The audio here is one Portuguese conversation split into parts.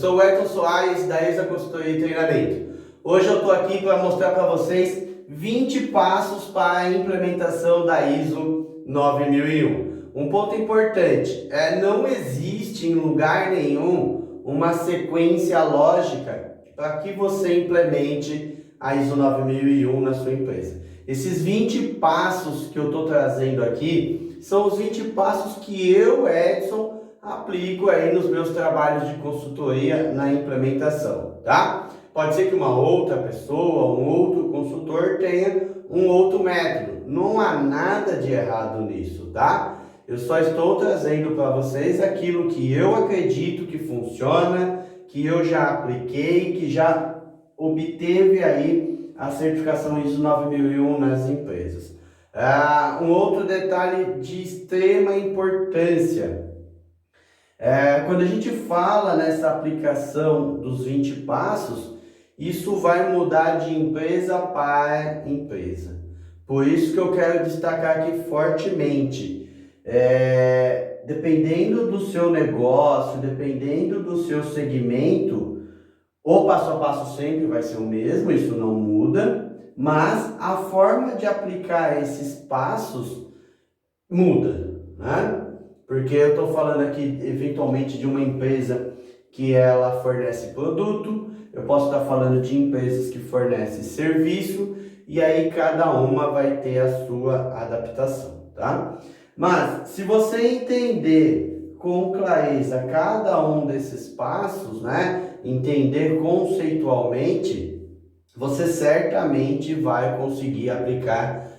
sou o Ayrton Soares da ESA Consultoria e Treinamento. Hoje eu estou aqui para mostrar para vocês 20 passos para a implementação da ISO 9001. Um ponto importante não existe em lugar nenhum uma sequência lógica para que você implemente a ISO 9001 na sua empresa. Esses 20 passos que eu estou trazendo aqui são os 20 passos que eu, Edson, aplico aí nos meus trabalhos de consultoria na implementação, tá? Pode ser que uma outra pessoa, um outro consultor tenha um outro método. Não há nada de errado nisso, tá? Eu só estou trazendo para vocês aquilo que eu acredito que funciona, que eu já apliquei, que já obteve aí a certificação ISO 9001 nas empresas. Um outro detalhe de extrema importância. Quando a gente fala nessa aplicação dos 20 passos, isso vai mudar de empresa para empresa. Por isso que eu quero destacar aqui fortemente. Dependendo do seu negócio, dependendo do seu segmento, o passo a passo sempre vai ser o mesmo, isso não muda, mas a forma de aplicar esses passos muda, né? Porque eu estou falando aqui, eventualmente, de uma empresa que ela fornece produto, eu posso estar falando de empresas que fornecem serviço, e aí cada uma vai ter a sua adaptação, tá? Mas, se você entender com clareza cada um desses passos, né? Entender conceitualmente, você certamente vai conseguir aplicar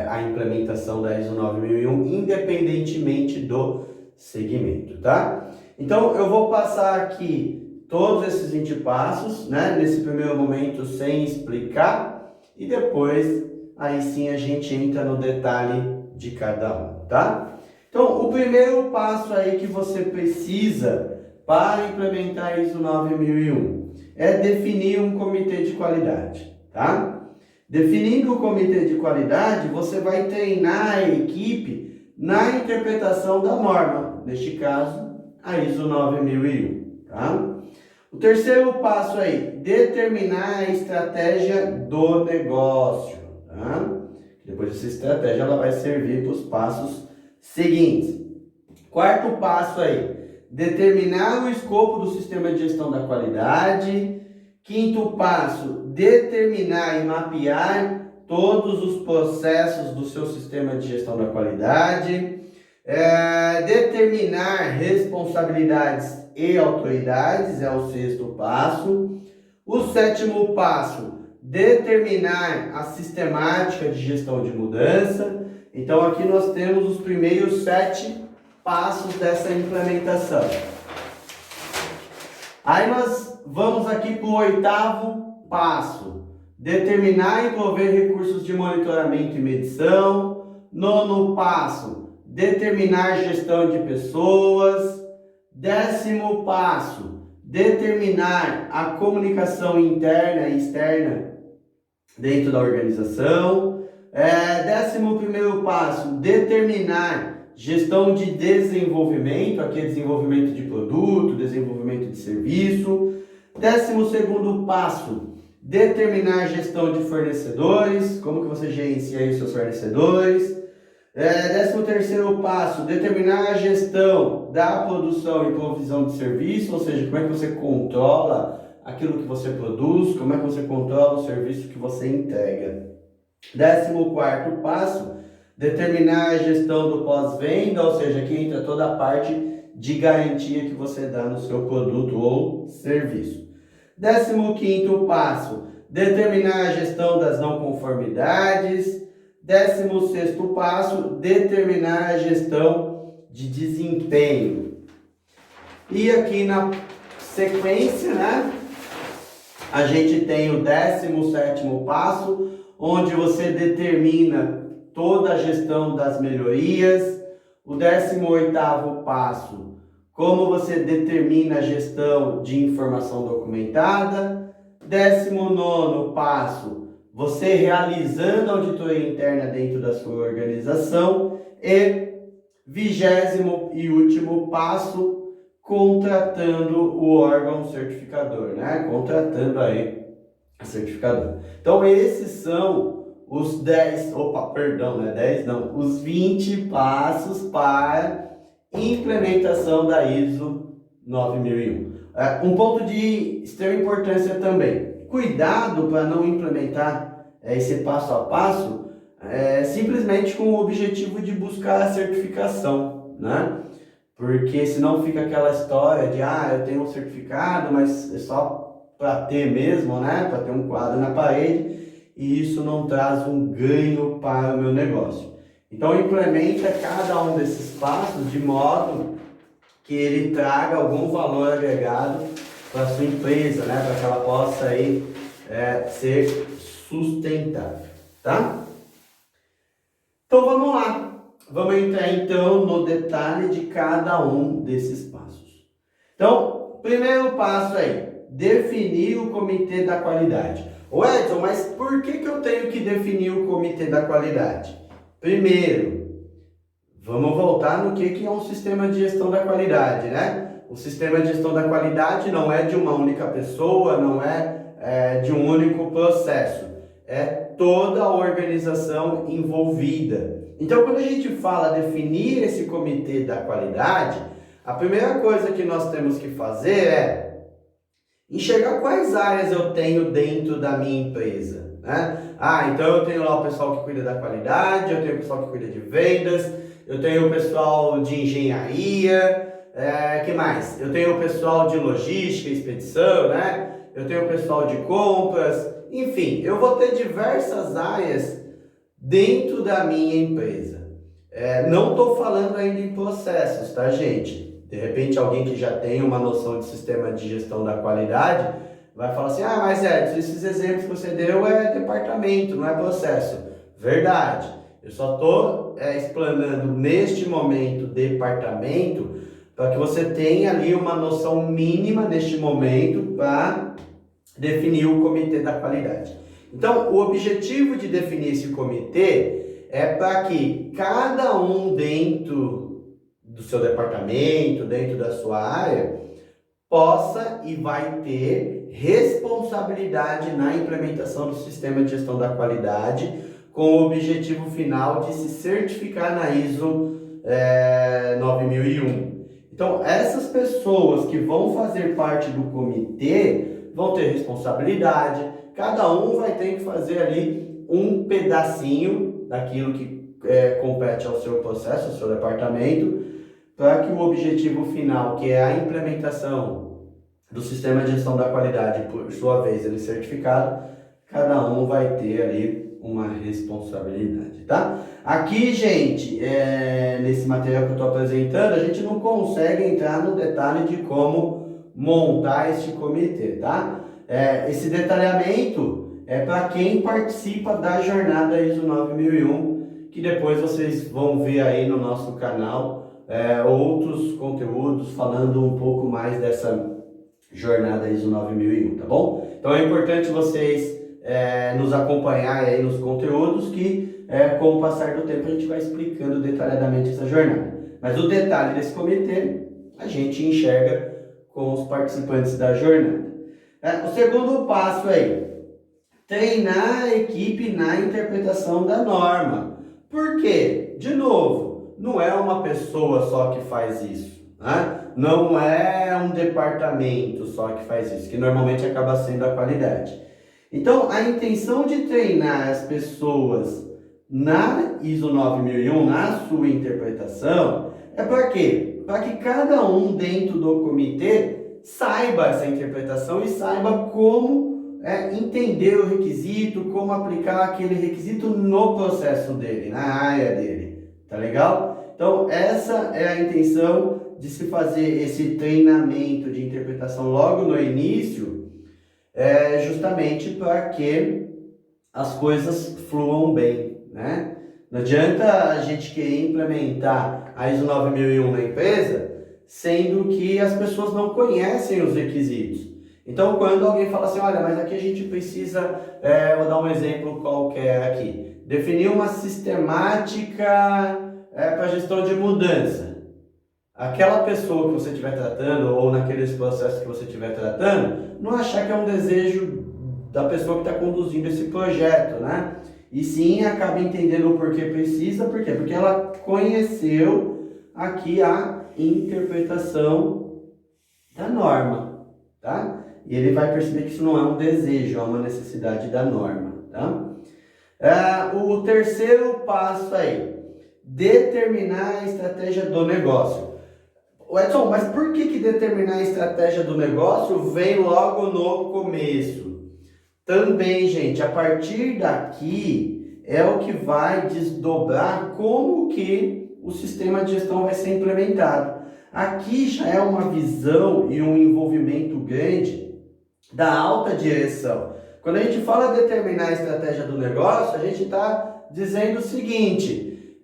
a implementação da ISO 9001, independentemente do segmento, tá? Então, eu vou passar aqui todos esses 20 passos, né? Nesse primeiro momento, sem explicar, e depois, aí sim, a gente entra no detalhe de cada um, tá? Então, o primeiro passo aí que você precisa para implementar a ISO 9001 é definir um comitê de qualidade, tá? Definindo o comitê de qualidade, você vai treinar a equipe na interpretação da norma, neste caso, a ISO 9001, tá? O terceiro passo aí, determinar a estratégia do negócio, tá? Depois dessa estratégia, ela vai servir para os passos seguintes. Quarto passo aí, determinar o escopo do sistema de gestão da qualidade. Quinto passo, determinar e mapear todos os processos do seu sistema de gestão da qualidade. Determinar responsabilidades e autoridades, é o sexto passo. O sétimo passo, determinar a sistemática de gestão de mudança. Então aqui nós temos os primeiros 7 passos dessa implementação. Aí nós vamos aqui para o oitavo passo, determinar e prover recursos de monitoramento e medição. Nono passo, determinar gestão de pessoas. 10º passo, determinar a comunicação interna e externa dentro da organização. 11º passo, determinar gestão de desenvolvimento, aqui é desenvolvimento de produto, desenvolvimento de serviço. 12º passo, determinar gestão de fornecedores, como que você gerencia aí os seus fornecedores. 13º passo, determinar a gestão da produção e provisão de serviço, ou seja, como é que você controla aquilo que você produz, como é que você controla o serviço que você entrega. 14º passo, determinar a gestão do pós-venda, ou seja, aqui entra toda a parte de garantia que você dá no seu produto ou serviço. 15º passo, determinar a gestão das não conformidades. 16º passo, determinar a gestão de desempenho. E aqui na sequência, né, a gente tem o 17º passo, onde você determina toda a gestão das melhorias. O 18º passo, como você determina a gestão de informação documentada. 19º passo, você realizando a auditoria interna dentro da sua organização. E 20º e último passo, contratando o órgão certificador, né? Contratando aí a certificadora. Então, esses são os 20 passos para implementação da ISO 9001. Um ponto de extrema importância também. Cuidado para não implementar esse passo a passo simplesmente com o objetivo de buscar a certificação, né? Porque senão fica aquela história de, eu tenho um certificado, mas é só para ter mesmo, né? Para ter um quadro na parede, e isso não traz um ganho para o meu negócio. Então, implementa cada um desses passos de modo que ele traga algum valor agregado para a sua empresa, né? Para que ela possa aí, ser sustentável, tá? Então, vamos lá. Vamos entrar então no detalhe de cada um desses passos. Então, primeiro passo aí, definir o comitê da qualidade. Ô Edson, mas por que eu tenho que definir o comitê da qualidade? Primeiro, vamos voltar no que é um sistema de gestão da qualidade, né? O sistema de gestão da qualidade não é de uma única pessoa, não é de um único processo. É toda a organização envolvida. Então, quando a gente fala definir esse comitê da qualidade, a primeira coisa que nós temos que fazer é enxergar quais áreas eu tenho dentro da minha empresa, né? Então eu tenho lá o pessoal que cuida da qualidade, eu tenho o pessoal que cuida de vendas, eu tenho o pessoal de engenharia, que mais? Eu tenho o pessoal de logística, expedição, né? Eu tenho o pessoal de compras, enfim, eu vou ter diversas áreas dentro da minha empresa. Não estou falando ainda em processos, tá, gente? De repente, alguém que já tem uma noção de sistema de gestão da qualidade vai falar assim, mas Edson, esses exemplos que você deu é departamento, não é processo. Verdade. Eu só estou explanando neste momento departamento para que você tenha ali uma noção mínima neste momento para definir o comitê da qualidade. Então, o objetivo de definir esse comitê é para que cada um dentro do seu departamento, dentro da sua área, possa e vai ter responsabilidade na implementação do sistema de gestão da qualidade, com o objetivo final de se certificar na ISO 9001. Então, essas pessoas que vão fazer parte do comitê vão ter responsabilidade, cada um vai ter que fazer ali um pedacinho daquilo que compete ao seu processo, ao seu departamento, para que o objetivo final, que é a implementação do sistema de gestão da qualidade, por sua vez, ele certificado, cada um vai ter ali uma responsabilidade, tá? Aqui, gente, nesse material que eu estou apresentando, a gente não consegue entrar no detalhe de como montar este comitê, tá? Esse detalhamento é para quem participa da jornada ISO 9001, que depois vocês vão ver aí no nosso canal outros conteúdos falando um pouco mais dessa jornada ISO 9001, tá bom? Então é importante vocês nos acompanhar aí nos conteúdos que com o passar do tempo a gente vai explicando detalhadamente essa jornada. Mas o detalhe desse comitê a gente enxerga com os participantes da jornada. O segundo passo aí, treinar a equipe na interpretação da norma. Por quê? De novo, não é uma pessoa só que faz isso, né? Não é um departamento só que faz isso, que normalmente acaba sendo a qualidade. Então, a intenção de treinar as pessoas na ISO 9001, na sua interpretação, é para quê? Para que cada um dentro do comitê saiba essa interpretação e saiba como entender o requisito, como aplicar aquele requisito no processo dele, na área dele. Tá legal? Então, essa é a intenção de se fazer esse treinamento de interpretação logo no início, justamente para que as coisas fluam bem, né? Não adianta a gente querer implementar a ISO 9001 na empresa, sendo que as pessoas não conhecem os requisitos. Então, quando alguém fala assim, olha, mas aqui a gente precisa, vou dar um exemplo qualquer aqui, definir uma sistemática para gestão de mudança. aquela pessoa que você estiver tratando ou naqueles processos que você estiver tratando, não achar que é um desejo da pessoa que está conduzindo esse projeto, né? E sim acaba entendendo o porquê precisa, por quê? Porque ela conheceu aqui a interpretação da norma, tá? E ele vai perceber que isso não é um desejo, é uma necessidade da norma, tá? O terceiro passo aí, determinar a estratégia do negócio. Edson, mas por que determinar a estratégia do negócio vem logo no começo? Também, gente, a partir daqui é o que vai desdobrar como que o sistema de gestão vai ser implementado. Aqui já é uma visão e um envolvimento grande da alta direção. Quando a gente fala determinar a estratégia do negócio, a gente está dizendo o seguinte,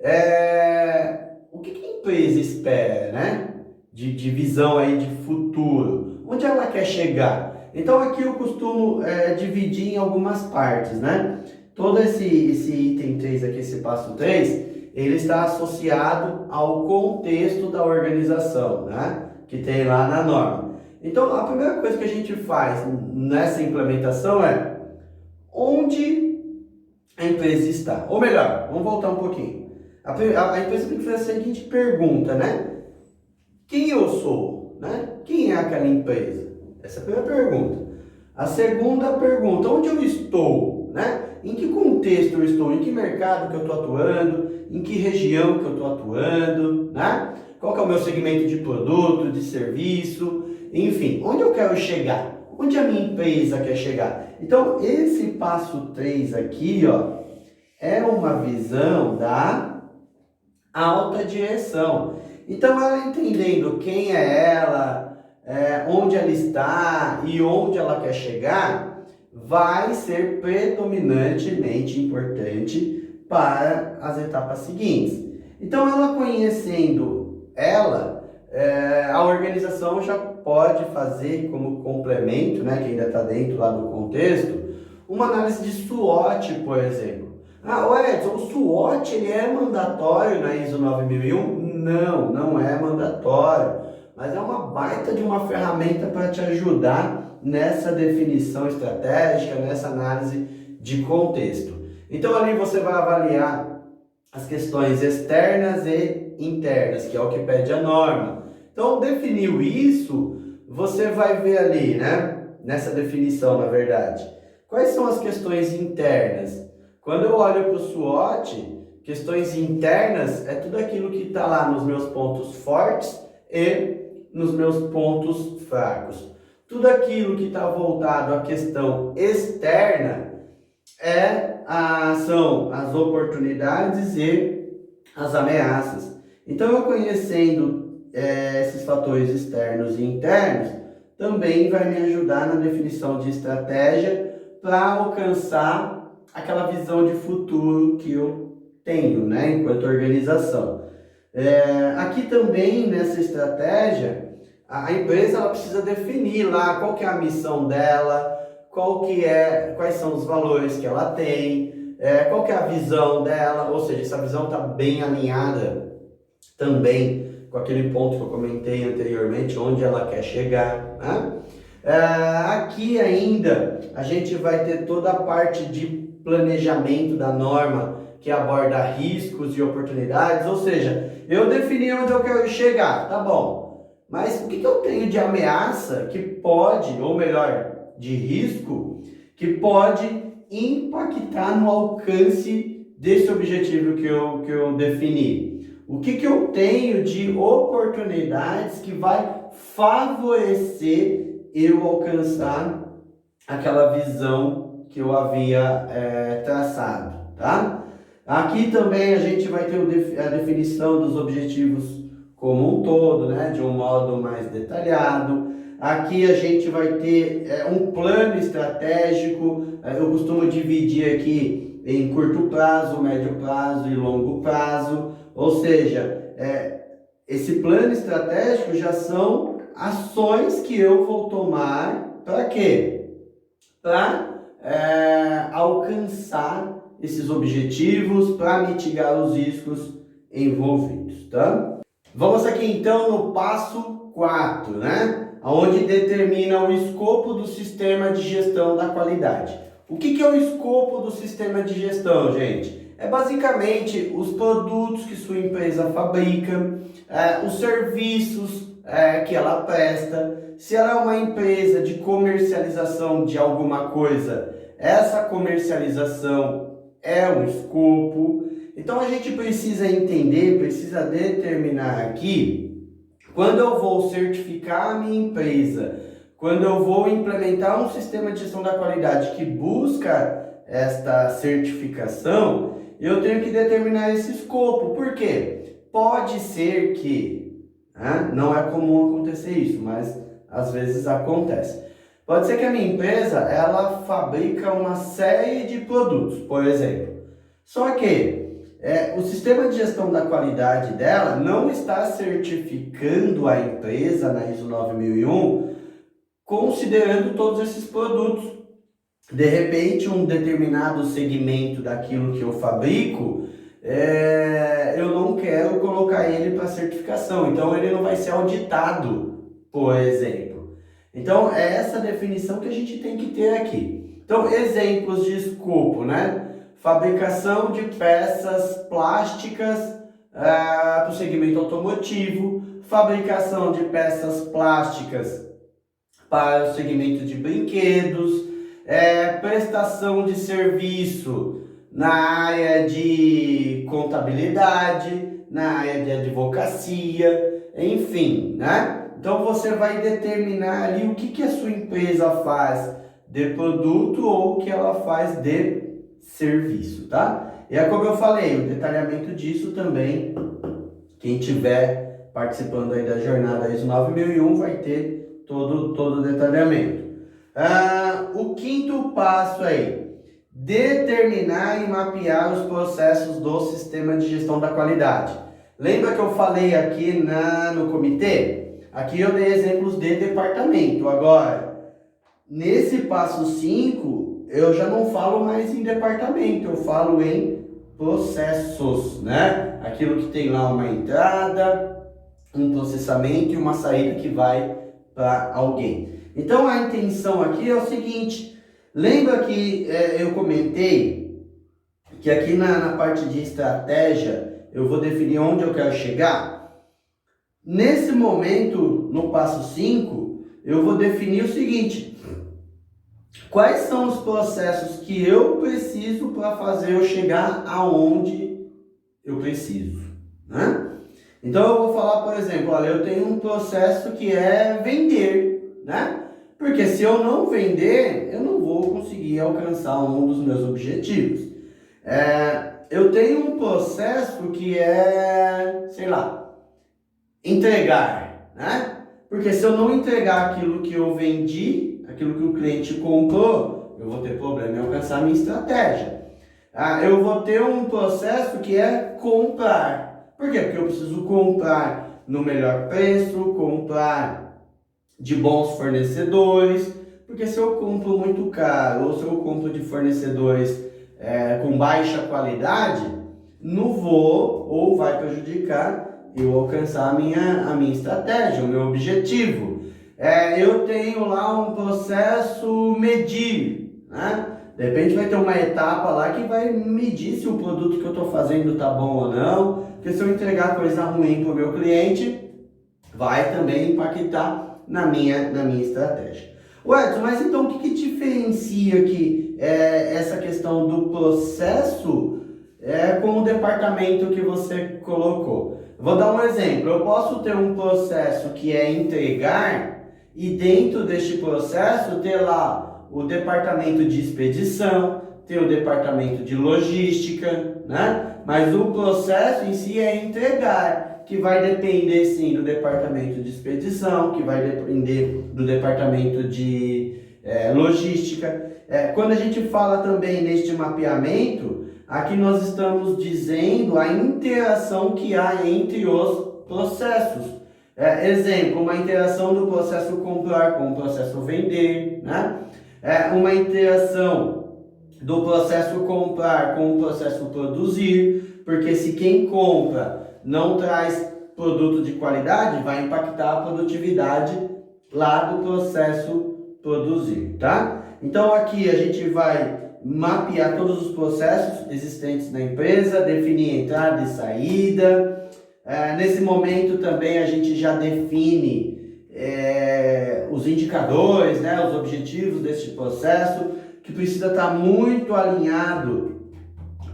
o que a empresa espera, né? De visão aí de futuro, onde ela quer chegar. Então aqui eu costumo dividir em algumas partes, né? Todo esse item 3 aqui, esse passo 3, ele está associado ao contexto da organização, né? Que tem lá na norma. Então a primeira coisa que a gente faz nessa implementação é onde a empresa está. Ou melhor, vamos voltar um pouquinho. A empresa tem que fazer a seguinte pergunta, né? Quem eu sou, né? Quem é aquela empresa? Essa é a primeira pergunta. A segunda pergunta, onde eu estou, né? Em que contexto eu estou? Em que mercado que eu estou atuando? Em que região que eu estou atuando, né? Qual que é o meu segmento de produto, de serviço? Enfim, onde eu quero chegar? Onde a minha empresa quer chegar? Então, esse passo 3 aqui, ó, é uma visão da alta direção. Então, ela entendendo quem é ela, onde ela está e onde ela quer chegar, vai ser predominantemente importante para as etapas seguintes. Então, ela conhecendo ela, a organização já pode fazer como complemento, né, que ainda está dentro lá do contexto, uma análise de SWOT, por exemplo. Edson, o SWOT ele é mandatório na ISO 9001? Não, não é mandatório, mas é uma baita de uma ferramenta para te ajudar nessa definição estratégica, nessa análise de contexto. Então ali você vai avaliar as questões externas e internas, que é o que pede a norma. Então definiu isso, você vai ver ali, né, nessa definição na verdade, quais são as questões internas. Quando eu olho para o SWOT, questões internas é tudo aquilo que está lá nos meus pontos fortes e nos meus pontos fracos. Tudo aquilo que está voltado à questão externa são as oportunidades e as ameaças. Então, eu conhecendo esses fatores externos e internos, também vai me ajudar na definição de estratégia para alcançar aquela visão de futuro que eu tenho, né, enquanto organização. Aqui também nessa estratégia, a empresa ela precisa definir lá qual que é a missão dela, quais são os valores que ela tem, qual que é a visão dela, ou seja, essa visão está bem alinhada também com aquele ponto que eu comentei anteriormente, onde ela quer chegar, né? Aqui ainda a gente vai ter toda a parte de planejamento da norma que aborda riscos e oportunidades, ou seja, eu defini onde eu quero chegar, tá bom, mas o que eu tenho de ameaça que pode, ou melhor, de risco, que pode impactar no alcance desse objetivo que eu defini? O que eu tenho de oportunidades que vai favorecer eu alcançar aquela visão que eu havia traçado, tá? Aqui também a gente vai ter a definição dos objetivos como um todo, né? De um modo mais detalhado. Aqui a gente vai ter um plano estratégico, eu costumo dividir aqui em curto prazo, médio prazo e longo prazo, ou seja, esse plano estratégico já são ações que eu vou tomar para quê? Para alcançar esses objetivos, para mitigar os riscos envolvidos, tá? Vamos aqui então no passo 4, né? Onde determina o escopo do sistema de gestão da qualidade. O que é o escopo do sistema de gestão, gente? É basicamente os produtos que sua empresa fabrica, os serviços que ela presta. Se ela é uma empresa de comercialização de alguma coisa, essa comercialização é um escopo. Então a gente precisa entender, precisa determinar aqui, quando eu vou certificar a minha empresa, quando eu vou implementar um sistema de gestão da qualidade que busca esta certificação, eu tenho que determinar esse escopo. Por quê? Pode ser que, não é comum acontecer isso, mas às vezes acontece. Pode ser que a minha empresa, ela fabrica uma série de produtos, por exemplo. Só que o sistema de gestão da qualidade dela não está certificando a empresa na ISO 9001, considerando todos esses produtos. De repente, um determinado segmento daquilo que eu fabrico, eu não quero colocar ele para certificação, então ele não vai ser auditado, por exemplo. Então, é essa definição que a gente tem que ter aqui. Então, exemplos de escopo, né? Fabricação de peças plásticas para o segmento automotivo, fabricação de peças plásticas para o segmento de brinquedos, prestação de serviço na área de contabilidade, na área de advocacia, enfim, né? Então você vai determinar ali o que a sua empresa faz de produto ou o que ela faz de serviço, tá? E é como eu falei, o detalhamento disso também, quem tiver participando aí da jornada ISO 9001 vai ter todo o detalhamento. O quinto passo aí, determinar e mapear os processos do sistema de gestão da qualidade. Lembra que eu falei aqui no comitê? Aqui eu dei exemplos de departamento. Agora, nesse passo 5, eu já não falo mais em departamento, eu falo em processos, né? Aquilo que tem lá uma entrada, um processamento e uma saída que vai para alguém. Então a intenção aqui é o seguinte, lembra que eu comentei que aqui na parte de estratégia eu vou definir onde eu quero chegar? Nesse momento, no passo 5, eu vou definir o seguinte: quais são os processos que eu preciso para fazer eu chegar aonde eu preciso, né? Então eu vou falar, por exemplo, olha, eu tenho um processo que é vender, né? Porque se eu não vender, eu não vou conseguir alcançar um dos meus objetivos. Eu tenho um processo que é, sei lá, entregar, né? Porque se eu não entregar aquilo que eu vendi, aquilo que o cliente comprou, eu vou ter problema em alcançar a minha estratégia. Eu vou ter um processo que é comprar. Por quê? Porque eu preciso comprar no melhor preço, comprar de bons fornecedores. Porque se eu compro muito caro ou se eu compro de fornecedores com baixa qualidade, não vou ou vai prejudicar eu alcançar a minha estratégia, o meu objetivo. Eu tenho lá um processo medir, né? De repente vai ter uma etapa lá que vai medir se o produto que eu estou fazendo está bom ou não, porque se eu entregar coisa ruim para o meu cliente, vai também impactar na minha estratégia. Edson, mas então o que diferencia aqui essa questão do processo com o departamento que você colocou? Vou dar um exemplo. Eu posso ter um processo que é entregar e dentro deste processo ter lá o departamento de expedição, ter o departamento de logística, né? Mas o processo em si é entregar, que vai depender sim do departamento de expedição, que vai depender do departamento de logística. Quando a gente fala também neste mapeamento, aqui nós estamos dizendo a interação que há entre os processos. Exemplo, uma interação do processo comprar com o processo vender, né? Uma interação do processo comprar com o processo produzir, porque se quem compra não traz produto de qualidade, vai impactar a produtividade lá do processo produzir, tá? Então aqui a gente vai mapear todos os processos existentes na empresa, definir entrada e saída. Nesse momento também a gente já define os indicadores, né, os objetivos deste processo, que precisa estar muito alinhado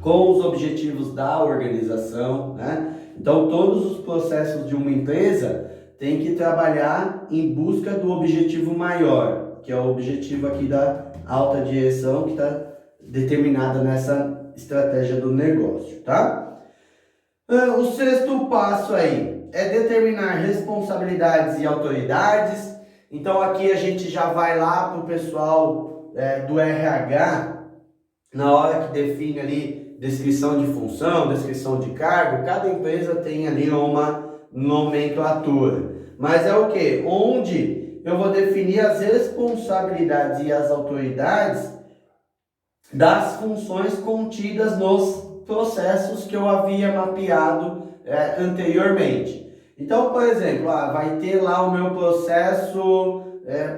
com os objetivos da organização, né? Então todos os processos de uma empresa têm que trabalhar em busca do objetivo maior, que é o objetivo aqui da alta direção, que está determinada nessa estratégia do negócio, tá? O sexto passo aí é determinar responsabilidades e autoridades. Então aqui a gente já vai lá para o pessoal do RH, na hora que define ali descrição de função, descrição de cargo. Cada empresa tem ali uma nomenclatura, mas é o que? Onde eu vou definir as responsabilidades e as autoridades das funções contidas nos processos que eu havia mapeado anteriormente. Então, por exemplo, vai ter lá o meu processo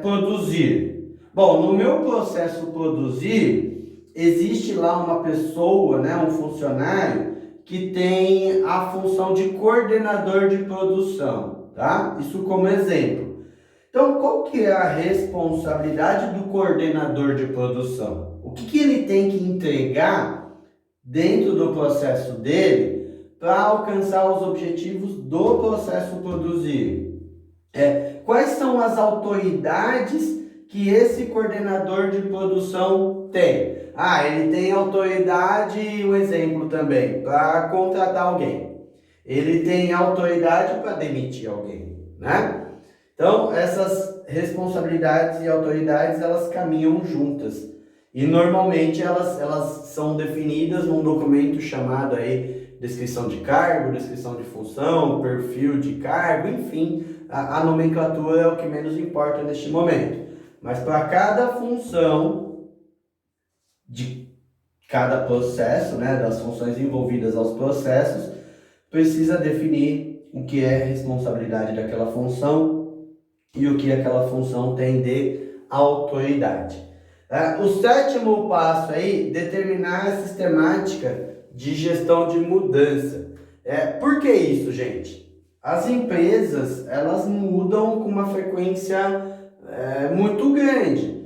produzir. Bom, no meu processo produzir, existe lá uma pessoa, né, um funcionário, que tem a função de coordenador de produção, tá? Isso como exemplo. Então, qual que é a responsabilidade do coordenador de produção? O que ele tem que entregar dentro do processo dele para alcançar os objetivos do processo produzir? Quais são as autoridades que esse coordenador de produção tem? Ele tem autoridade, um exemplo também, para contratar alguém. Ele tem autoridade para demitir alguém, né? Então, essas responsabilidades e autoridades, elas caminham juntas. E normalmente elas são definidas num documento chamado aí descrição de cargo, descrição de função, perfil de cargo, enfim, a nomenclatura é o que menos importa neste momento. Mas para cada função de cada processo, né, das funções envolvidas aos processos, precisa definir o que é responsabilidade daquela função e o que aquela função tem de autoridade. O sétimo passo aí, determinar a sistemática de gestão de mudança. Por que isso, gente? As empresas, elas mudam com uma frequência muito grande.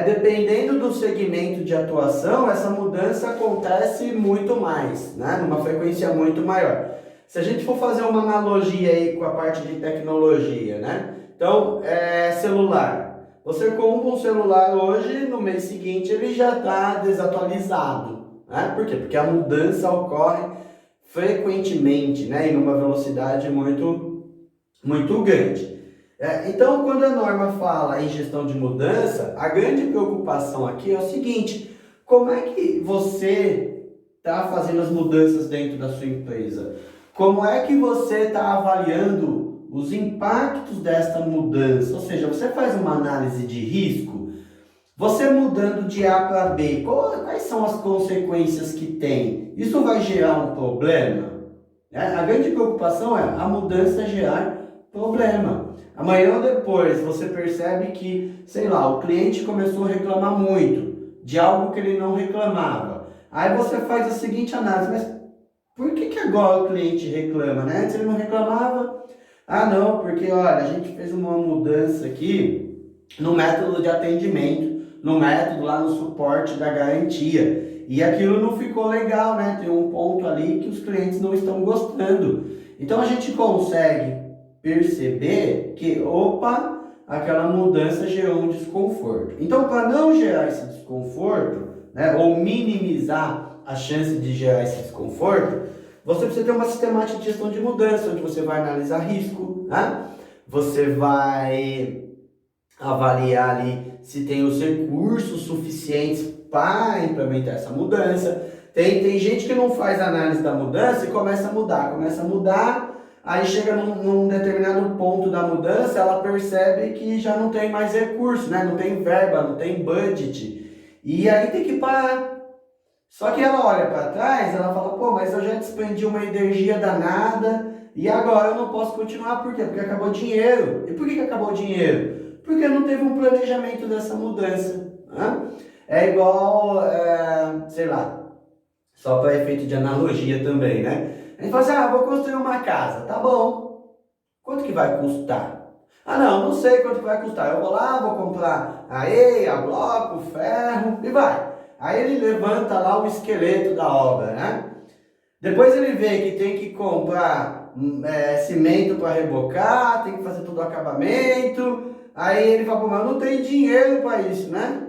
Dependendo do segmento de atuação, essa mudança acontece muito mais, né? Numa frequência muito maior. Se a gente for fazer uma analogia aí com a parte de tecnologia, né? Então, celular. Você compra um celular hoje, no mês seguinte ele já está desatualizado, né? Por quê? Porque a mudança ocorre frequentemente, né? E numa velocidade muito, muito grande. Então, quando a norma fala em gestão de mudança, a grande preocupação aqui é o seguinte: como é que você está fazendo as mudanças dentro da sua empresa? Como é que você está avaliando os impactos desta mudança? Ou seja, você faz uma análise de risco? Você mudando de A para B, quais são as consequências que tem? Isso vai gerar um problema? A grande preocupação é a mudança gerar problema. Amanhã ou depois você percebe que, sei lá, o cliente começou a reclamar muito de algo que ele não reclamava. Aí você faz a seguinte análise: mas por que agora o cliente reclama, né? Antes ele não reclamava. Não, porque olha, a gente fez uma mudança aqui no método de atendimento, no método lá no suporte da garantia. E aquilo não ficou legal, né? Tem um ponto ali que os clientes não estão gostando. Então a gente consegue perceber que, aquela mudança gerou um desconforto. Então, para não gerar esse desconforto, né, ou minimizar a chance de gerar esse desconforto, você precisa ter uma sistemática de gestão de mudança, onde você vai analisar risco, né? Você vai avaliar ali se tem os recursos suficientes para implementar essa mudança. Tem gente que não faz análise da mudança e começa a mudar, aí chega num determinado ponto da mudança, ela percebe que já não tem mais recurso, né? Não tem verba, não tem budget, e aí tem que parar. Só que ela olha para trás, ela fala, pô, mas eu já despendi uma energia danada e agora eu não posso continuar. Por quê? Porque acabou o dinheiro. E por que acabou o dinheiro? Porque não teve um planejamento dessa mudança. Né? É igual, sei lá, só para efeito de analogia também, né? A gente fala assim, vou construir uma casa, tá bom. Quanto que vai custar? Não sei quanto que vai custar. Eu vou lá, vou comprar areia, bloco, ferro e vai. Aí ele levanta lá o esqueleto da obra, né? Depois ele vê que tem que comprar cimento para rebocar, tem que fazer todo o acabamento. Aí ele fala, pô, mas eu não tenho dinheiro para isso, né?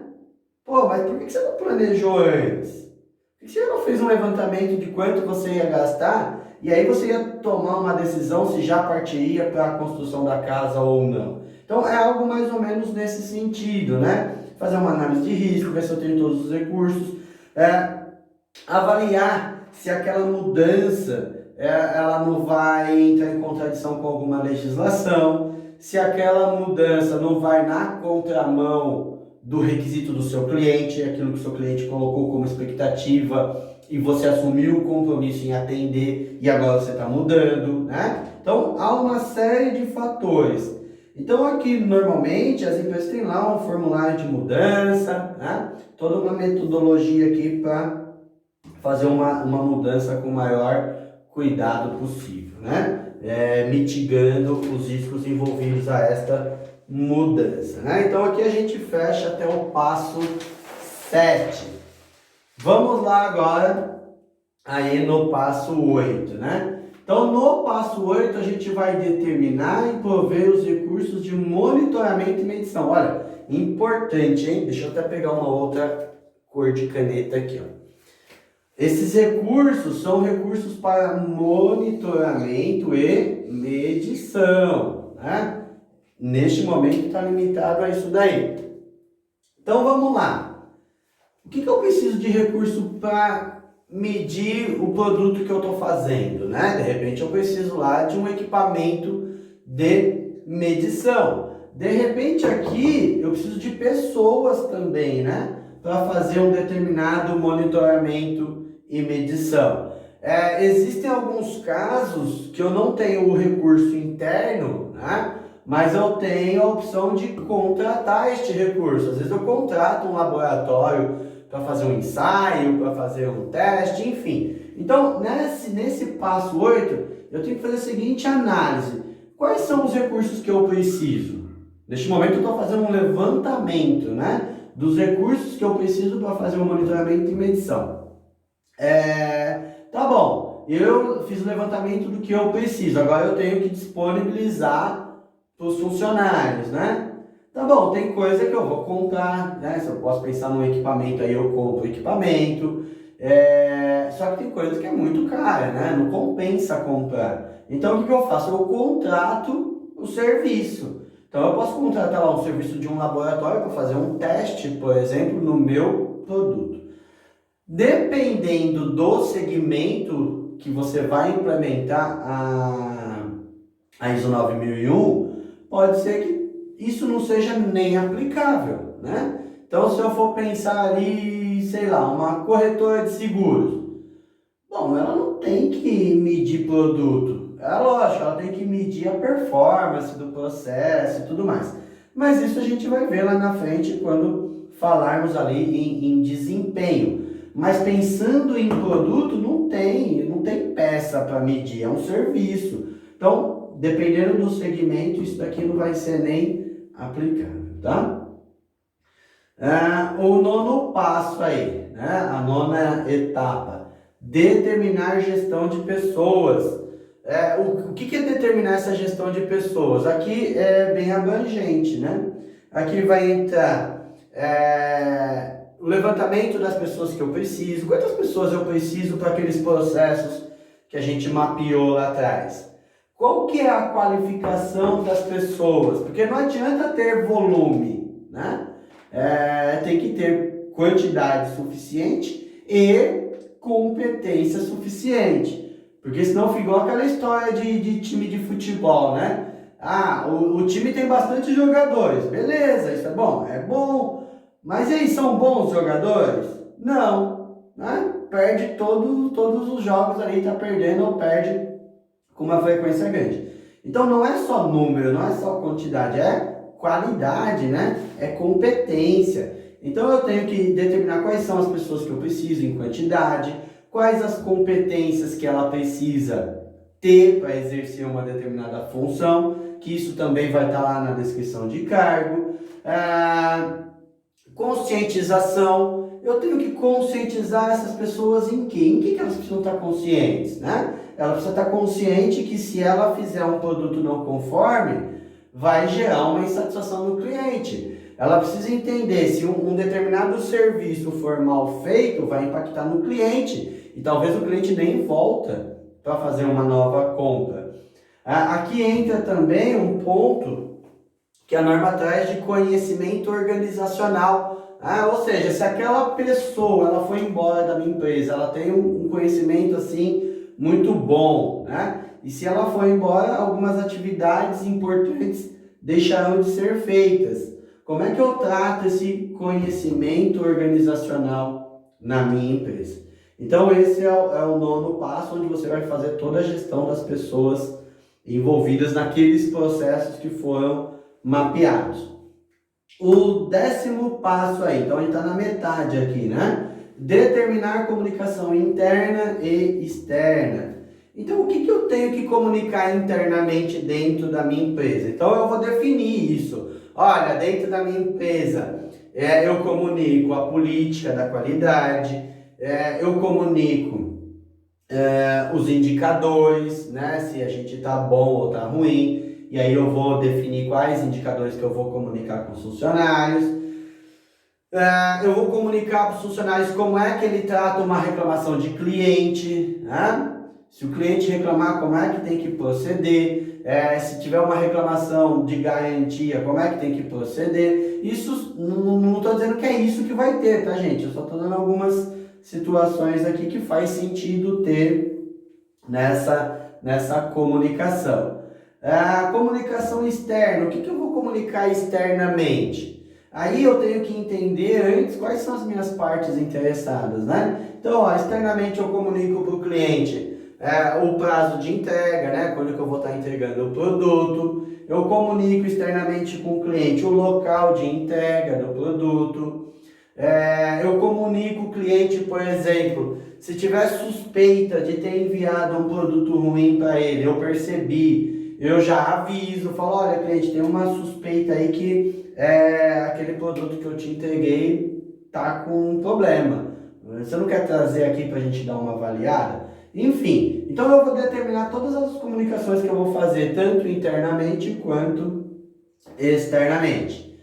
Pô, mas por que você não planejou antes? Por que você não fez um levantamento de quanto você ia gastar? E aí você ia tomar uma decisão se já partiria para a construção da casa ou não. Então é algo mais ou menos nesse sentido, né? Fazer uma análise de risco, ver se eu tenho todos os recursos, avaliar se aquela mudança ela não vai entrar em contradição com alguma legislação, se aquela mudança não vai na contramão do requisito do seu cliente, aquilo que o seu cliente colocou como expectativa e você assumiu o compromisso em atender e agora você está mudando, né? Então há uma série de fatores. Então aqui normalmente as empresas têm lá um formulário de mudança, né? Toda uma metodologia aqui para fazer uma mudança com o maior cuidado possível, né? Mitigando os riscos envolvidos a esta mudança, né? Então aqui a gente fecha até o passo 7. Vamos lá agora aí no passo 8, né? Então no passo 8 a gente vai determinar e prover os recursos de monitoramento e medição. Olha, importante, hein? Deixa eu até pegar uma outra cor de caneta aqui, ó. Esses recursos são recursos para monitoramento e medição, né? Neste momento está limitado a isso daí. Então vamos lá. O que eu preciso de recurso para medir o produto que eu estou fazendo, né? De repente eu preciso lá de um equipamento de medição. De repente aqui eu preciso de pessoas também, né? Para fazer um determinado monitoramento e medição. Existem alguns casos que eu não tenho o recurso interno, né? Mas eu tenho a opção de contratar este recurso. Às vezes eu contrato um laboratório para fazer um ensaio, para fazer um teste, enfim. Então, nesse passo 8, eu tenho que fazer a seguinte análise. Quais são os recursos que eu preciso? Neste momento eu estou fazendo um levantamento, né? Dos recursos que eu preciso para fazer o monitoramento e medição. Tá bom, eu fiz o levantamento do que eu preciso, agora eu tenho que disponibilizar para os funcionários, né? Tá bom, tem coisa que eu vou comprar, né? Se eu posso pensar num equipamento aí, eu compro equipamento. Só que tem coisa que é muito cara, né? Não compensa comprar. Então o que eu faço? Eu contrato o serviço. Então eu posso contratar lá um serviço de um laboratório para fazer um teste, por exemplo, no meu produto. Dependendo do segmento que você vai implementar a ISO 9001, pode ser que isso não seja nem aplicável, né? Então, se eu for pensar ali, sei lá, uma corretora de seguros, bom, ela não tem que medir produto. Lógico, ela tem que medir a performance do processo e tudo mais. Mas isso a gente vai ver lá na frente quando falarmos ali em desempenho. Mas pensando em produto, não tem peça para medir, é um serviço. Então, dependendo do segmento, isso daqui não vai ser nem aplicável, tá? O nono passo aí, né? A nona etapa, determinar gestão de pessoas. O que é determinar essa gestão de pessoas? Aqui é bem abrangente, né? Aqui vai entrar o levantamento das pessoas que eu preciso, quantas pessoas eu preciso para aqueles processos que a gente mapeou lá atrás. Qual que é a qualificação das pessoas? Porque não adianta ter volume, né? Tem que ter quantidade suficiente e competência suficiente. Porque senão fica igual aquela história de time de futebol, né? O time tem bastante jogadores, beleza, isso é bom, mas e aí, são bons jogadores? Não, né? perde todos os jogos ali, está perdendo ou perde com uma frequência grande. Então não é só número, não é só quantidade, é qualidade, né? É competência. Então eu tenho que determinar quais são as pessoas que eu preciso em quantidade, quais as competências que ela precisa ter para exercer uma determinada função, que isso também vai estar lá na descrição de cargo. Conscientização, eu tenho que conscientizar essas pessoas em quê? Em que elas precisam estar conscientes, né? Ela precisa estar consciente que se ela fizer um produto não conforme, vai gerar uma insatisfação no cliente. Ela precisa entender se um determinado serviço for mal feito, vai impactar no cliente. E talvez o cliente nem volta para fazer uma nova compra. Aqui entra também um ponto que a norma traz de conhecimento organizacional. Ou seja, se aquela pessoa ela foi embora da minha empresa, ela tem um conhecimento assim muito bom, né? E se ela for embora, algumas atividades importantes deixarão de ser feitas. Como é que eu trato esse conhecimento organizacional na minha empresa? Então esse é o 9º passo, onde você vai fazer toda a gestão das pessoas envolvidas naqueles processos que foram mapeados. O 10º passo aí, então a gente está na metade aqui, né? Determinar comunicação interna e externa. Então, o que eu tenho que comunicar internamente dentro da minha empresa? Então, eu vou definir isso. Olha, dentro da minha empresa, eu comunico a política da qualidade, eu comunico os indicadores, né? Se a gente está bom ou está ruim. E aí eu vou definir quais indicadores que eu vou comunicar com os funcionários. Eu vou comunicar para os funcionários como é que ele trata uma reclamação de cliente, né? Se o cliente reclamar, como é que tem que proceder. Se tiver uma reclamação de garantia, como é que tem que proceder. Isso, não estou dizendo que é isso que vai ter, tá, gente? Eu só estou dando algumas situações aqui que faz sentido ter nessa comunicação. A comunicação externa, o que eu vou comunicar externamente? Aí eu tenho que entender antes quais são as minhas partes interessadas, né? Então, externamente eu comunico para o cliente o prazo de entrega, né? Quando que eu vou estar entregando o produto. Eu comunico externamente com o cliente o local de entrega do produto. Eu comunico o cliente, por exemplo, se tiver suspeita de ter enviado um produto ruim para ele, eu percebi, eu já aviso, falo, olha cliente, tem uma suspeita aí que aquele produto que eu te entreguei tá com um problema. Você não quer trazer aqui para a gente dar uma avaliada? Enfim, então eu vou determinar todas as comunicações que eu vou fazer, tanto internamente quanto externamente.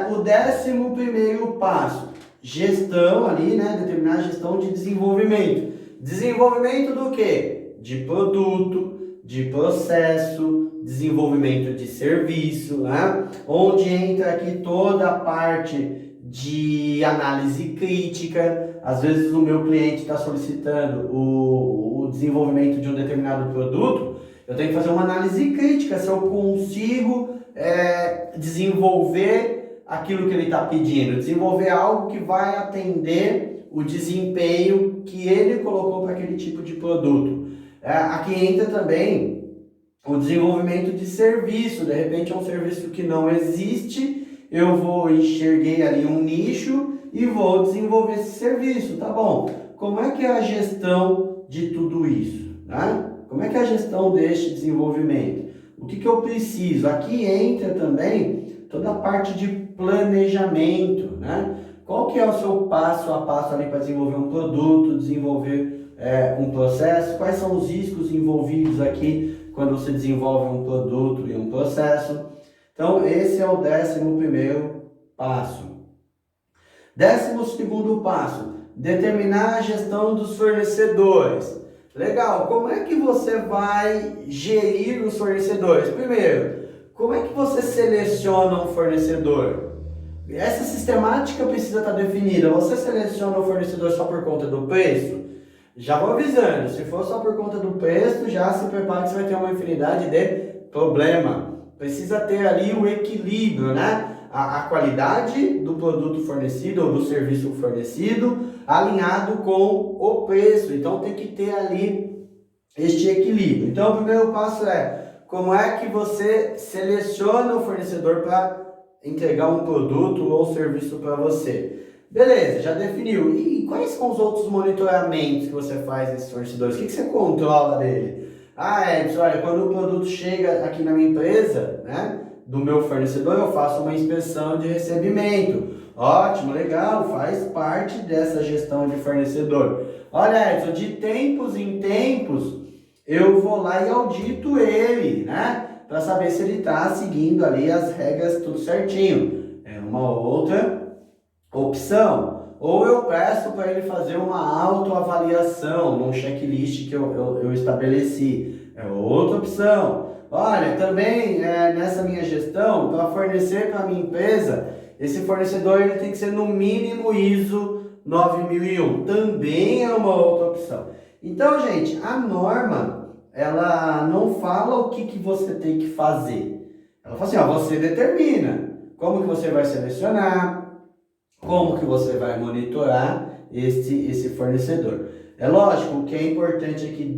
O 11º passo, gestão ali, né? Determinar a gestão de desenvolvimento. Desenvolvimento do quê? De produto, de processo, desenvolvimento de serviço, né? Onde entra aqui toda a parte de análise crítica. Às vezes o meu cliente está solicitando o desenvolvimento de um determinado produto, eu tenho que fazer uma análise crítica, se eu consigo desenvolver aquilo que ele está pedindo, desenvolver algo que vai atender o desempenho que ele colocou para aquele tipo de produto. Aqui entra também o desenvolvimento de serviço, de repente é um serviço que não existe, eu enxerguei ali um nicho e vou desenvolver esse serviço, tá bom? Como é que é a gestão de tudo isso, né? Como é que é a gestão deste desenvolvimento? O que eu preciso? Aqui entra também toda a parte de planejamento, né? Qual que é o seu passo a passo ali para desenvolver um produto, desenvolver um processo? Quais são os riscos envolvidos aqui quando você desenvolve um produto e um processo? Então, esse é o 11º passo. 12º passo, determinar a gestão dos fornecedores. Legal, como é que você vai gerir os fornecedores? Primeiro, como é que você seleciona um fornecedor? Essa sistemática precisa estar definida. Você seleciona o fornecedor só por conta do preço? Já vou avisando, se for só por conta do preço, já se prepara que você vai ter uma infinidade de problema. Precisa ter ali o equilíbrio, né? A qualidade do produto fornecido ou do serviço fornecido, alinhado com o preço. Então tem que ter ali este equilíbrio. Então o primeiro passo é como é que você seleciona o fornecedor para entregar um produto ou serviço para você. Beleza, já definiu. E quais são os outros monitoramentos que você faz desses fornecedores? O que você controla dele? Edson, olha, quando o produto chega aqui na minha empresa, né, do meu fornecedor, eu faço uma inspeção de recebimento. Ótimo, legal, faz parte dessa gestão de fornecedor. Olha, Edson, de tempos em tempos, eu vou lá e audito ele, né, para saber se ele está seguindo ali as regras tudo certinho. É uma outra opção. Ou eu peço para ele fazer uma autoavaliação num checklist que eu estabeleci. É outra opção. Olha, também nessa minha gestão, para fornecer para a minha empresa, esse fornecedor ele tem que ser no mínimo ISO 9001. Também é uma outra opção. Então, gente, a norma, ela não fala o que você tem que fazer. Ela fala assim, ó, você determina como que você vai selecionar, como que você vai monitorar esse fornecedor. É lógico, o que é importante aqui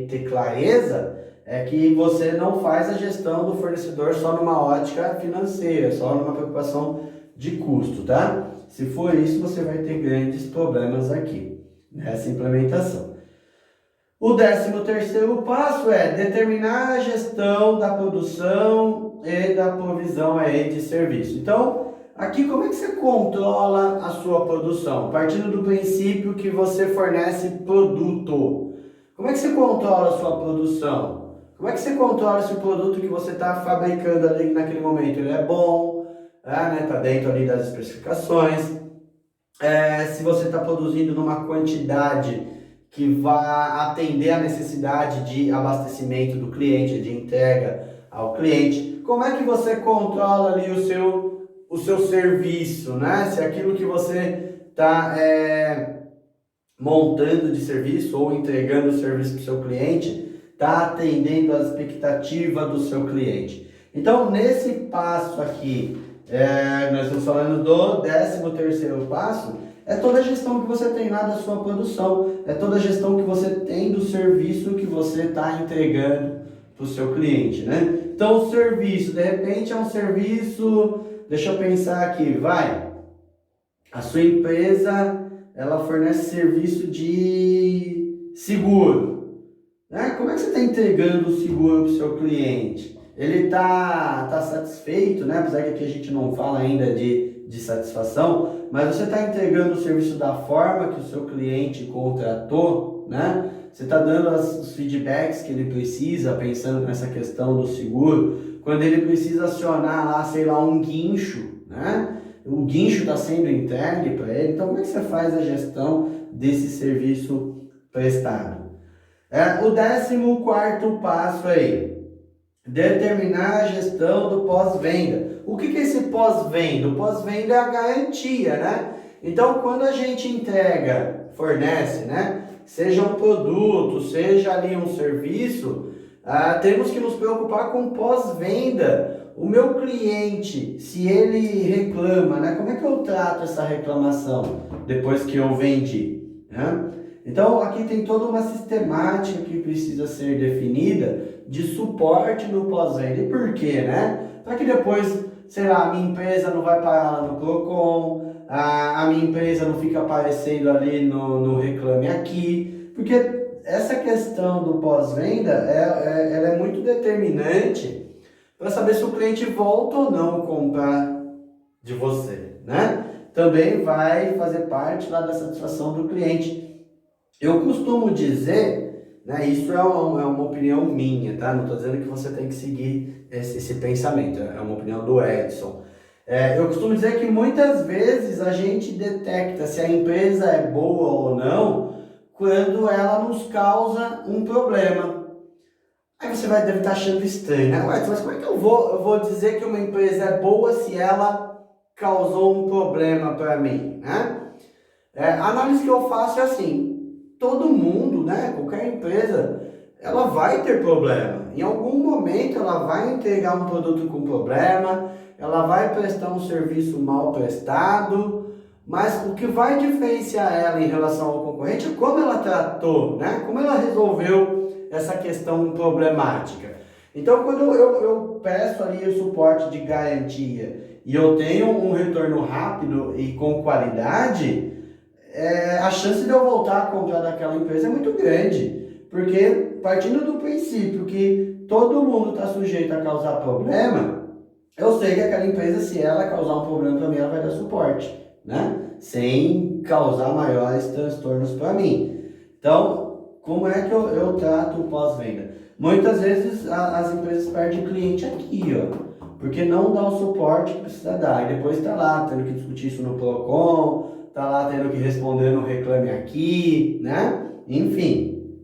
ter clareza é que você não faz a gestão do fornecedor só numa ótica financeira, só numa preocupação de custo, tá? Se for isso, você vai ter grandes problemas aqui nessa implementação. O 13º passo é determinar a gestão da produção e da provisão aí de serviço. Então, aqui como é que você controla a sua produção? Partindo do princípio que você fornece produto. Como é que você controla a sua produção? Como é que você controla se o produto que você está fabricando ali naquele momento ele é bom, tá dentro ali das especificações, se você está produzindo numa quantidade que vá atender a necessidade de abastecimento do cliente, de entrega ao cliente. Como é que você controla ali o seu serviço, né? Se aquilo que você está montando de serviço ou entregando o serviço para o seu cliente está atendendo às expectativas do seu cliente. Então, nesse passo aqui, nós estamos falando do 13º passo, é toda a gestão que você tem lá da sua produção, é toda a gestão que você tem do serviço que você está entregando para o seu cliente, né? Então, o serviço, de repente é um serviço, deixa eu pensar aqui, a sua empresa, ela fornece serviço de seguro, né? Como é que você está entregando o seguro para o seu cliente? Ele está satisfeito, né? Apesar que aqui a gente não fala ainda de satisfação, mas você está entregando o serviço da forma que o seu cliente contratou, né? Você está dando os feedbacks que ele precisa, pensando nessa questão do seguro. Quando ele precisa acionar lá, sei lá, um guincho, né? O guincho está sendo entregue para ele. Então, como é que você faz a gestão desse serviço prestado? O 14º passo aí, determinar a gestão do pós-venda. O que é esse pós-venda? O pós-venda é a garantia, né? Então, quando a gente entrega, fornece, né? Seja um produto, seja ali um serviço, temos que nos preocupar com pós-venda. O meu cliente, se ele reclama, né? Como é que eu trato essa reclamação depois que eu vendi, né? Então, aqui tem toda uma sistemática que precisa ser definida de suporte no pós-venda. E por quê, né? Para que depois, sei lá, a minha empresa não vai parar lá no Procon, a minha empresa não fica aparecendo ali no Reclame Aqui, porque essa questão do pós-venda, ela é muito determinante para saber se o cliente volta ou não comprar de você, né? Também vai fazer parte lá da satisfação do cliente. Eu costumo dizer, né, isso é uma opinião minha, tá? Não estou dizendo que você tem que seguir esse pensamento, é uma opinião do Edson. Eu costumo dizer que muitas vezes a gente detecta se a empresa é boa ou não quando ela nos causa um problema. Aí você deve estar achando estranho, né? Edson, mas como é que eu vou dizer que uma empresa é boa se ela causou um problema para mim, né? A análise que eu faço é assim. Todo mundo, né, qualquer empresa, ela vai ter problema. Em algum momento ela vai entregar um produto com problema, ela vai prestar um serviço mal prestado, mas o que vai diferenciar ela em relação ao concorrente é como ela tratou, né? Como ela resolveu essa questão problemática. Então, quando eu peço ali o suporte de garantia e eu tenho um retorno rápido e com qualidade, a chance de eu voltar a comprar daquela empresa é muito grande, porque partindo do princípio que todo mundo está sujeito a causar problema, eu sei que aquela empresa, se ela causar um problema para mim, ela vai dar suporte, né? Sem causar maiores transtornos para mim. Então, como é que eu trato o pós-venda? Muitas vezes as empresas perdem cliente aqui, ó, porque não dá o suporte que precisa dar. E depois está lá tendo que discutir isso no Procon, está lá tendo que responder no Reclame Aqui, né? Enfim.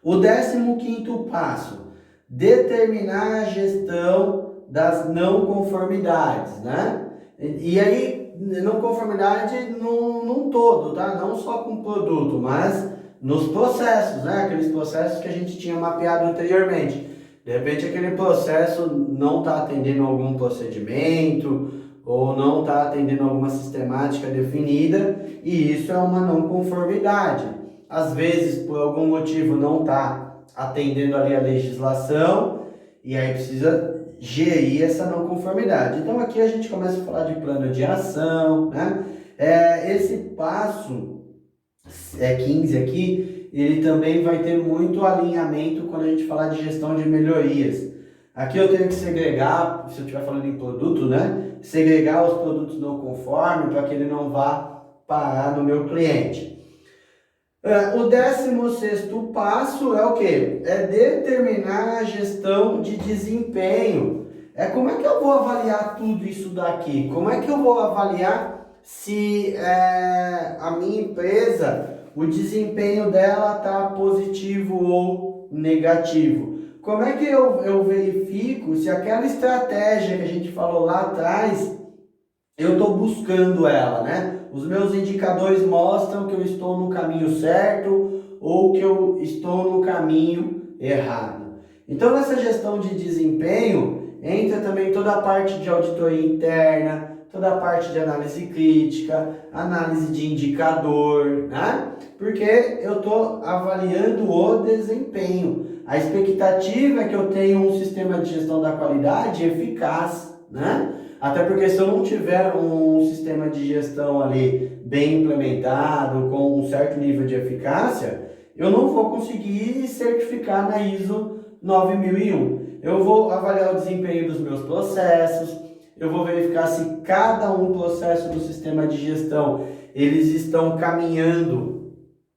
O 15º passo, determinar a gestão das não conformidades, né? E aí, não conformidade num todo, tá? Não só com o produto, mas nos processos, né? Aqueles processos que a gente tinha mapeado anteriormente. De repente, aquele processo não está atendendo algum procedimento ou não está atendendo alguma sistemática definida, e isso é uma não conformidade. Às vezes, por algum motivo, não está atendendo ali a legislação, e aí precisa gerir essa não conformidade. Então, aqui a gente começa a falar de plano de ação, né? Esse passo 15 aqui, ele também vai ter muito alinhamento quando a gente falar de gestão de melhorias. Aqui eu tenho que segregar, se eu estiver falando em produto, né? Segregar os produtos não conformes para que ele não vá parar no meu cliente. O 16º passo é o quê? É determinar a gestão de desempenho. Como é que eu vou avaliar tudo isso daqui? Como é que eu vou avaliar se a minha empresa, o desempenho dela está positivo ou negativo? Como é que eu verifico se aquela estratégia que a gente falou lá atrás, eu estou buscando ela, né? Os meus indicadores mostram que eu estou no caminho certo ou que eu estou no caminho errado. Então, nessa gestão de desempenho, entra também toda a parte de auditoria interna, toda a parte de análise crítica, análise de indicador, né? Porque eu estou avaliando o desempenho. A expectativa é que eu tenha um sistema de gestão da qualidade eficaz, né? Até porque se eu não tiver um sistema de gestão ali bem implementado, com um certo nível de eficácia, eu não vou conseguir certificar na ISO 9001. Eu vou avaliar o desempenho dos meus processos, eu vou verificar se cada um processo do sistema de gestão, eles estão caminhando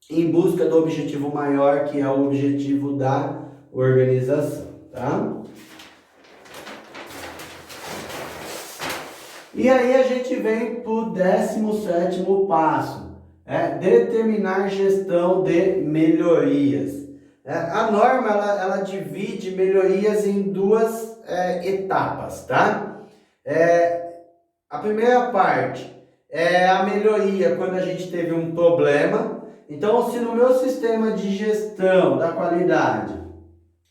em busca do objetivo maior, que é o objetivo da organização, tá? E aí a gente vem para o 17º passo, determinar gestão de melhorias. A norma, ela divide melhorias em duas etapas, tá? A primeira parte é a melhoria quando a gente teve um problema. Então, se no meu sistema de gestão da qualidade,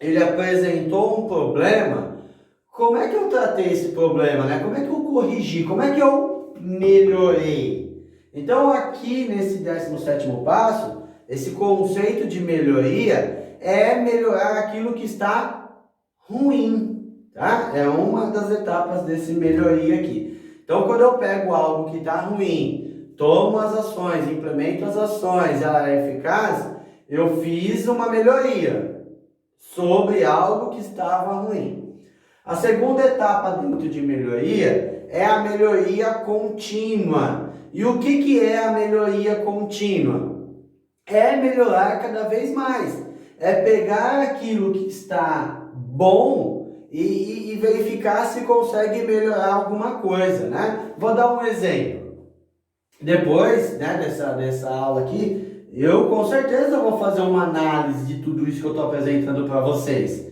ele apresentou um problema, como é que eu tratei esse problema, né? Como é que eu corrigi? Como é que eu melhorei? Então, aqui nesse 17º passo, esse conceito de melhoria é melhorar aquilo que está ruim, tá? É uma das etapas desse melhoria aqui. Então, quando eu pego algo que está ruim, tomo as ações, implemento as ações, ela é eficaz, eu fiz uma melhoria sobre algo que estava ruim. A segunda etapa dentro de melhoria é a melhoria contínua. E o que é a melhoria contínua? É melhorar cada vez mais. É pegar aquilo que está bom e verificar se consegue melhorar alguma coisa, né? Vou dar um exemplo. Depois, né, dessa aula aqui, eu com certeza vou fazer uma análise de tudo isso que eu estou apresentando para vocês.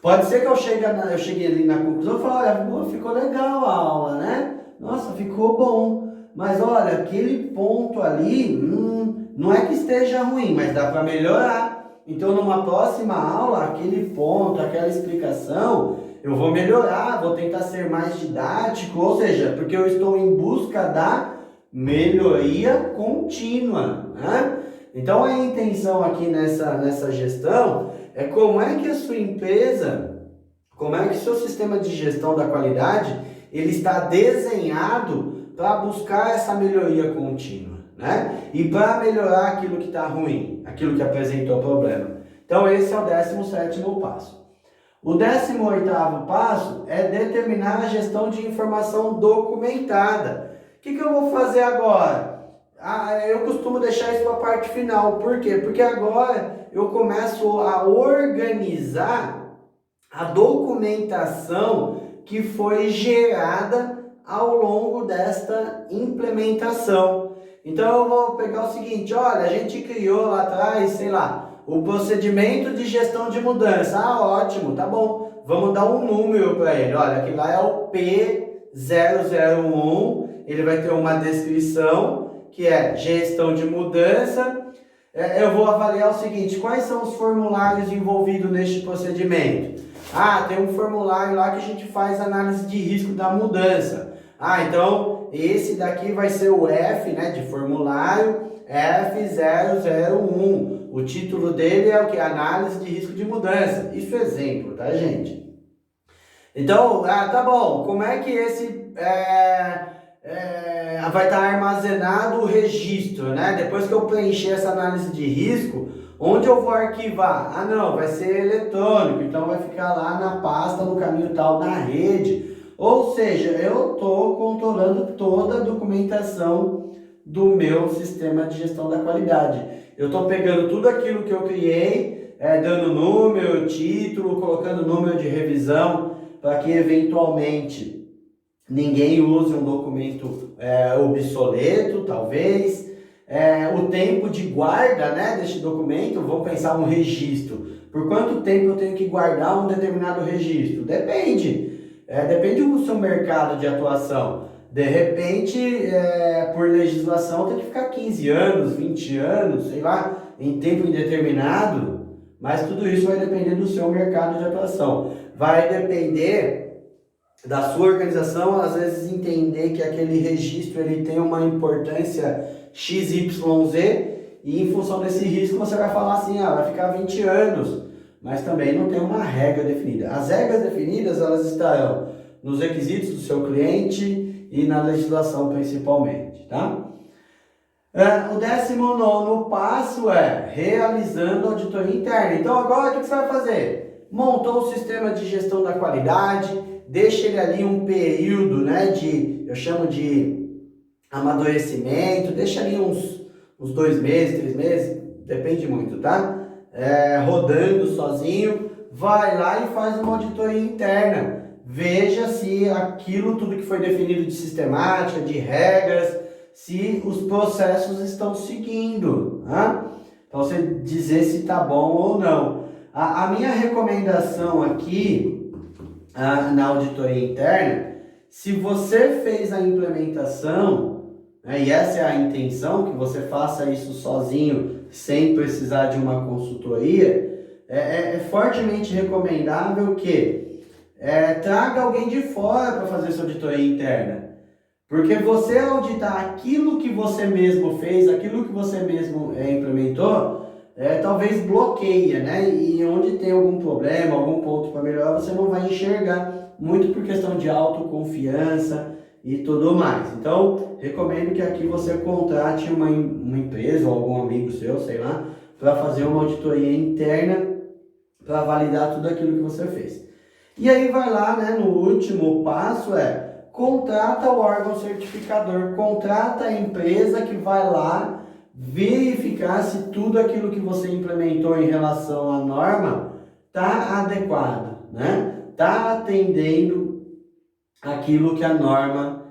Pode ser que eu cheguei ali na conclusão e falei, olha, ficou legal a aula, né? Nossa, ficou bom. Mas olha, aquele ponto ali, não é que esteja ruim, mas dá para melhorar. Então, numa próxima aula, aquele ponto, aquela explicação, eu vou melhorar, vou tentar ser mais didático, ou seja, porque eu estou em busca da melhoria contínua, né? Então a intenção aqui nessa gestão é como é que a sua empresa, como é que o seu sistema de gestão da qualidade, ele está desenhado para buscar essa melhoria contínua, né? E para melhorar aquilo que está ruim, aquilo que apresentou problema. Então esse é o 17º passo. O 18º passo é determinar a gestão de informação documentada. O que eu vou fazer agora? Eu costumo deixar isso para a parte final. Por quê? Porque agora eu começo a organizar a documentação que foi gerada ao longo desta implementação. Então eu vou pegar o seguinte, olha, a gente criou lá atrás, sei lá, o procedimento de gestão de mudança. Ótimo, tá bom. Vamos dar um número para ele. Olha, aqui lá é o P001, ele vai ter uma descrição, que é gestão de mudança. Eu vou avaliar o seguinte, quais são os formulários envolvidos neste procedimento? Tem um formulário lá que a gente faz análise de risco da mudança. Então esse daqui vai ser o F, né, de formulário F001. O título dele é o que? Análise de risco de mudança. Isso é exemplo, tá, gente? Então, tá bom. Como é que esse vai estar armazenado o registro, né? Depois que eu preencher essa análise de risco, onde eu vou arquivar? Não, vai ser eletrônico. Então vai ficar lá na pasta, no caminho tal, na rede. Ou seja, eu estou controlando toda a documentação do meu sistema de gestão da qualidade. Eu estou pegando tudo aquilo que eu criei, dando número, título, colocando número de revisão, para que eventualmente ninguém use um documento obsoleto, talvez. O tempo de guarda, né, deste documento, vamos pensar um registro. Por quanto tempo eu tenho que guardar um determinado registro? Depende. Depende do seu mercado de atuação. De repente, por legislação, tem que ficar 15 anos, 20 anos, sei lá, em tempo indeterminado, mas tudo isso vai depender do seu mercado de atuação. Vai depender da sua organização, às vezes entender que aquele registro ele tem uma importância XYZ, e em função desse risco você vai falar assim, vai ficar 20 anos, mas também não tem uma regra definida. As regras definidas, elas estarão nos requisitos do seu cliente e na legislação principalmente, tá? O 19º passo é realizando auditoria interna. Então agora o que você vai fazer? Montou o sistema de gestão da qualidade, deixa ele ali um período, né, eu chamo de amadurecimento, deixa ali uns 2 meses, 3 meses, depende muito, tá? Rodando sozinho, vai lá e faz uma auditoria interna. Veja se aquilo tudo que foi definido de sistemática, de regras, se os processos estão seguindo, né? Então você dizer se está bom ou não. A minha recomendação aqui na auditoria interna, se você fez a implementação, né, e essa é a intenção, que você faça isso sozinho, sem precisar de uma consultoria, é fortemente recomendável que traga alguém de fora para fazer sua auditoria interna. Porque você auditar aquilo que você mesmo fez, aquilo que você mesmo implementou, talvez bloqueia, né? E onde tem algum problema, algum ponto para melhorar, você não vai enxergar, muito por questão de autoconfiança e tudo mais. Então, recomendo que aqui você contrate uma empresa ou algum amigo seu, sei lá, para fazer uma auditoria interna para validar tudo aquilo que você fez. E aí vai lá, né, no último passo contrata o órgão certificador, contrata a empresa que vai lá verificar se tudo aquilo que você implementou em relação à norma está adequado, né? Está atendendo aquilo que a norma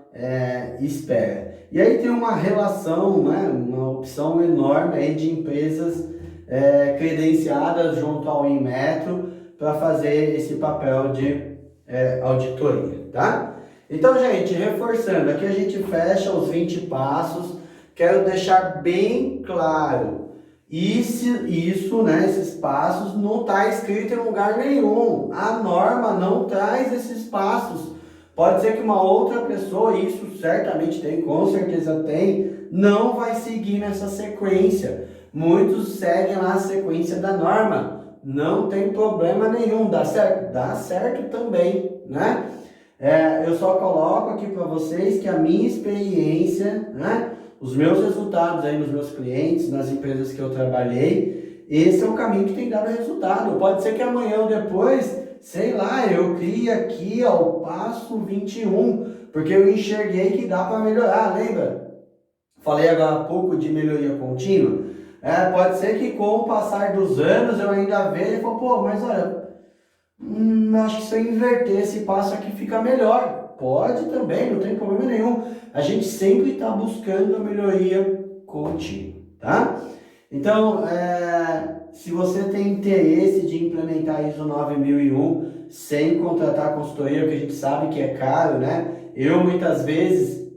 espera. E aí tem uma relação, né, uma opção enorme aí de empresas credenciadas junto ao Inmetro para fazer esse papel de auditoria, tá? Então, gente, reforçando, aqui a gente fecha os 20 passos. Quero deixar bem claro, isso, né, esses passos não está escrito em lugar nenhum. A norma não traz esses passos Pode ser que uma outra pessoa, isso certamente tem, com certeza tem, não vai seguir nessa sequência. Muitos seguem lá a sequência da norma. Não tem problema nenhum, dá certo? Dá certo também, né? Eu só coloco aqui para vocês que a minha experiência, né? Os meus resultados aí nos meus clientes, nas empresas que eu trabalhei, esse é o caminho que tem dado resultado. Pode ser que amanhã ou depois, sei lá, eu crie aqui ó, o passo 21, porque eu enxerguei que dá para melhorar, lembra? Falei agora há pouco de melhoria contínua. Pode ser que com o passar dos anos eu ainda veja e falo, pô, mas olha, acho que se eu inverter esse passo aqui fica melhor. Pode também, não tem problema nenhum. A gente sempre está buscando a melhoria contínua, tá? Então, se você tem interesse de implementar ISO 9001 sem contratar consultoria, porque a gente sabe que é caro, né? Eu muitas vezes,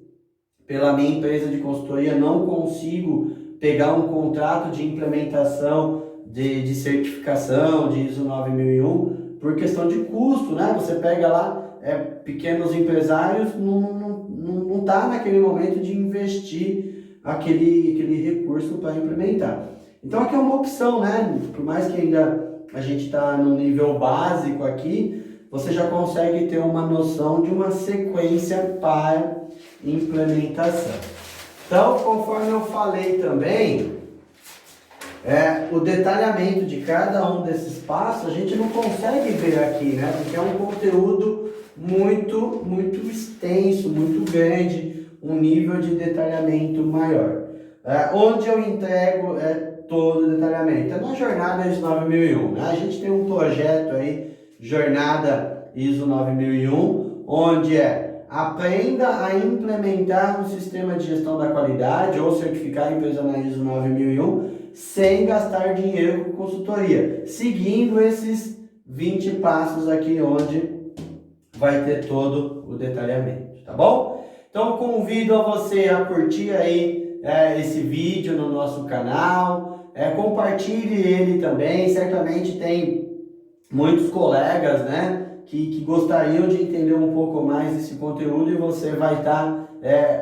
pela minha empresa de consultoria, não consigo pegar um contrato de implementação de certificação de ISO 9001 por questão de custo, né? Você pega lá, pequenos empresários, não tá naquele momento de investir aquele recurso para implementar. Então aqui é uma opção, né? Por mais que ainda a gente está no nível básico aqui, você já consegue ter uma noção de uma sequência para implementação. Então, conforme eu falei também, o detalhamento de cada um desses passos a gente não consegue ver aqui, né? Porque é um conteúdo muito, muito extenso, muito grande, um nível de detalhamento maior. Onde eu entrego todo o detalhamento? É na jornada ISO 9001, né? A gente tem um projeto aí, Jornada ISO 9001, onde aprenda a implementar um sistema de gestão da qualidade ou certificar a empresa na ISO 9001 sem gastar dinheiro com consultoria, seguindo esses 20 passos aqui onde vai ter todo o detalhamento, tá bom? Então convido a você a curtir aí esse vídeo no nosso canal, compartilhe ele também, certamente tem muitos colegas, né, que gostariam de entender um pouco mais desse conteúdo e você vai estar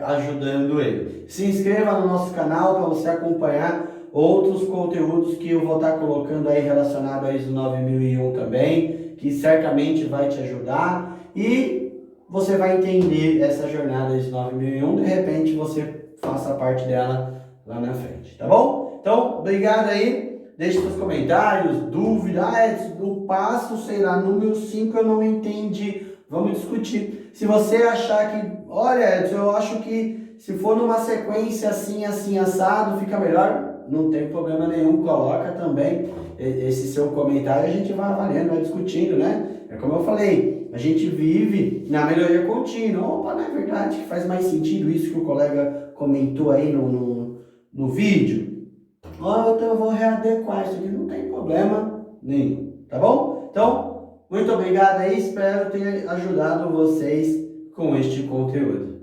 ajudando ele. Se inscreva no nosso canal para você acompanhar outros conteúdos que eu vou estar colocando aí relacionado a ISO 9001 também, que certamente vai te ajudar e você vai entender essa jornada ISO 9001, de repente você faça parte dela lá na frente, tá bom? Então, obrigado aí. Deixe seus comentários, dúvidas. O passo, sei lá, número 5 eu não entendi. Vamos discutir. Se você achar que, olha, Edson, eu acho que se for numa sequência assim, assim, assado, fica melhor, não tem problema nenhum. Coloca também esse seu comentário, a gente vai avaliando, vai discutindo, né? É como eu falei, a gente vive na melhoria contínua. Opa, não é verdade que faz mais sentido isso que o colega comentou aí no vídeo? Então eu vou readequar isso aqui, não tem problema nenhum, tá bom? Então, muito obrigado aí, espero ter ajudado vocês com este conteúdo.